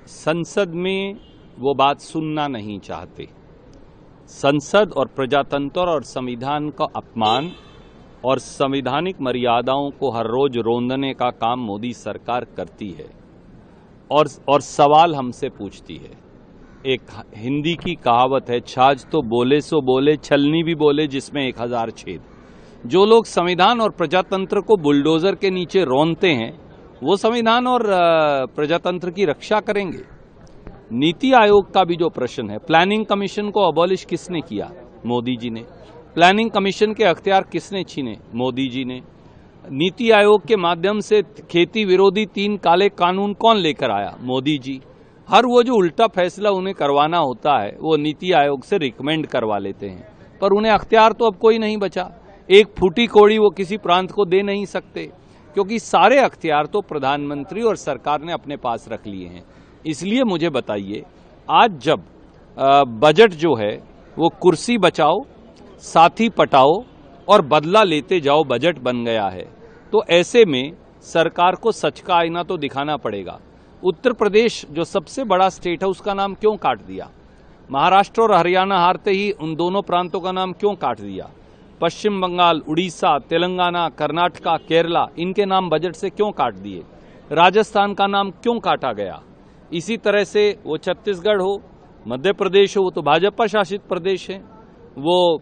संसद में वो बात सुनना नहीं चाहते। संसद और प्रजातंत्र और संविधान का अपमान और संवैधानिक मर्यादाओं को हर रोज रोंदने का काम मोदी सरकार करती है और सवाल हमसे पूछती है। एक हिंदी की कहावत है, छाछ तो बोले सो बोले, छलनी भी बोले जिसमें 1000 छेद। जो लोग संविधान और प्रजातंत्र को बुलडोजर के नीचे रौंदते हैं वो संविधान और प्रजातंत्र की रक्षा करेंगे। नीति आयोग का भी जो प्रश्न है, प्लानिंग कमीशन को अबॉलिश किसने किया? मोदी जी ने। प्लानिंग कमीशन के अख्तियार किसने छीने? मोदी जी ने। नीति आयोग के माध्यम से खेती विरोधी 3 काले कानून कौन लेकर आया? मोदी जी। हर वो जो उल्टा फैसला उन्हें करवाना होता है वो नीति आयोग से रिकमेंड करवा लेते हैं, पर उन्हें अख्तियार तो अब कोई नहीं बचा। एक फूटी कौड़ी वो किसी प्रांत को दे नहीं सकते, क्योंकि सारे अख्तियार तो प्रधानमंत्री और सरकार ने अपने पास रख लिए हैं। इसलिए मुझे बताइए, आज जब बजट जो है वो कुर्सी बचाओ, साथी पटाओ और बदला लेते जाओ बजट बन गया है, तो ऐसे में सरकार को सच का आईना तो दिखाना पड़ेगा। उत्तर प्रदेश जो सबसे बड़ा स्टेट है उसका नाम क्यों काट दिया? महाराष्ट्र और हरियाणा हारते ही उन दोनों प्रांतों का नाम क्यों काट दिया? पश्चिम बंगाल, उड़ीसा, तेलंगाना, कर्नाटका, केरला, इनके नाम बजट से क्यों काट दिए? राजस्थान का नाम क्यों काटा गया? इसी तरह से वो छत्तीसगढ़ हो, मध्य प्रदेश हो, वो तो भाजपा शासित प्रदेश है, वो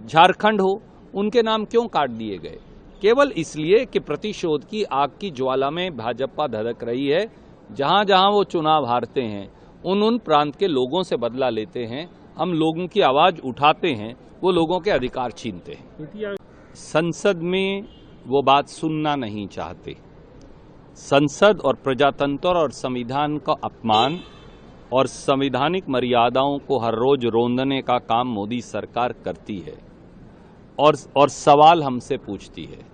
झारखंड हो, उनके नाम क्यों काट दिए गए? केवल इसलिए कि प्रतिशोध की आग की ज्वाला में भाजपा धधक रही है। जहां जहां वो चुनाव हारते हैं उन प्रांत के लोगों से बदला लेते हैं। हम लोगों की आवाज उठाते हैं, वो लोगों के अधिकार छीनते हैं। संसद में वो बात सुनना नहीं चाहते। संसद और प्रजातंत्र और संविधान का अपमान और संवैधानिक मर्यादाओं को हर रोज रोंदने का काम मोदी सरकार करती है और सवाल हमसे पूछती है।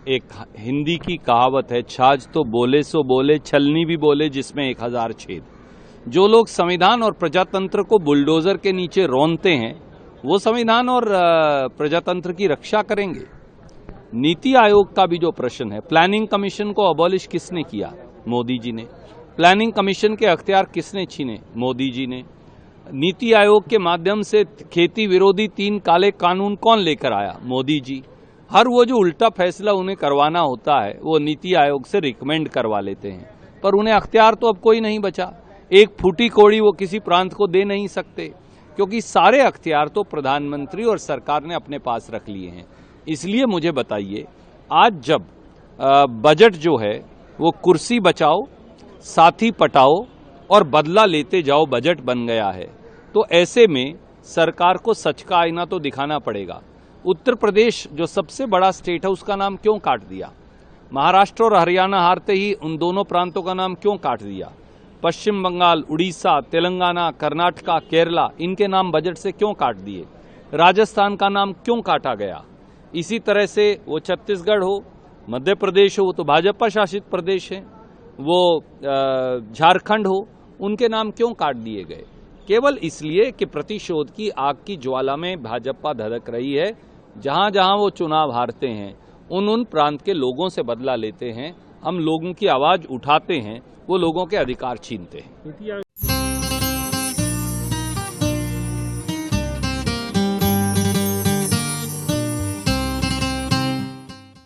एक हिंदी की कहावत है, छाछ तो बोले सो बोले, छलनी भी बोले जिसमें 1000 छेद। जो लोग संविधान और प्रजातंत्र को बुलडोजर के नीचे रौंदते हैं वो संविधान और प्रजातंत्र की रक्षा करेंगे। नीति आयोग का भी जो प्रश्न है, प्लानिंग कमीशन को अबॉलिश किसने किया? मोदी जी ने। प्लानिंग कमीशन के अख्तियार किसने छीने? मोदी जी ने। नीति आयोग के माध्यम से खेती विरोधी 3 काले कानून कौन लेकर आया? मोदी जी। हर वो जो उल्टा फैसला उन्हें करवाना होता है वो नीति आयोग से रिकमेंड करवा लेते हैं, पर उन्हें अख्तियार तो अब कोई नहीं बचा। एक फूटी कौड़ी वो किसी प्रांत को दे नहीं सकते, क्योंकि सारे अख्तियार तो प्रधानमंत्री और सरकार ने अपने पास रख लिए हैं। इसलिए मुझे बताइए, आज जब बजट जो है वो कुर्सी बचाओ, साथी पटाओ और बदला लेते जाओ बजट बन गया है, तो ऐसे में सरकार को सच का आईना तो दिखाना पड़ेगा। उत्तर प्रदेश जो सबसे बड़ा स्टेट है उसका नाम क्यों काट दिया? महाराष्ट्र और हरियाणा हारते ही उन दोनों प्रांतों का नाम क्यों काट दिया? पश्चिम बंगाल, उड़ीसा, तेलंगाना, कर्नाटका, केरला, इनके नाम बजट से क्यों काट दिए? राजस्थान का नाम क्यों काटा गया? इसी तरह से वो छत्तीसगढ़ हो, मध्य प्रदेश हो, वो तो भाजपा शासित प्रदेश है, वो झारखंड हो, उनके नाम क्यों काट दिए गए? केवल इसलिए कि प्रतिशोध की आग की ज्वाला में भाजपा धधक रही है। जहां जहां वो चुनाव हारते हैं उन प्रांत के लोगों से बदला लेते हैं। हम लोगों की आवाज उठाते हैं, वो लोगों के अधिकार छीनते हैं।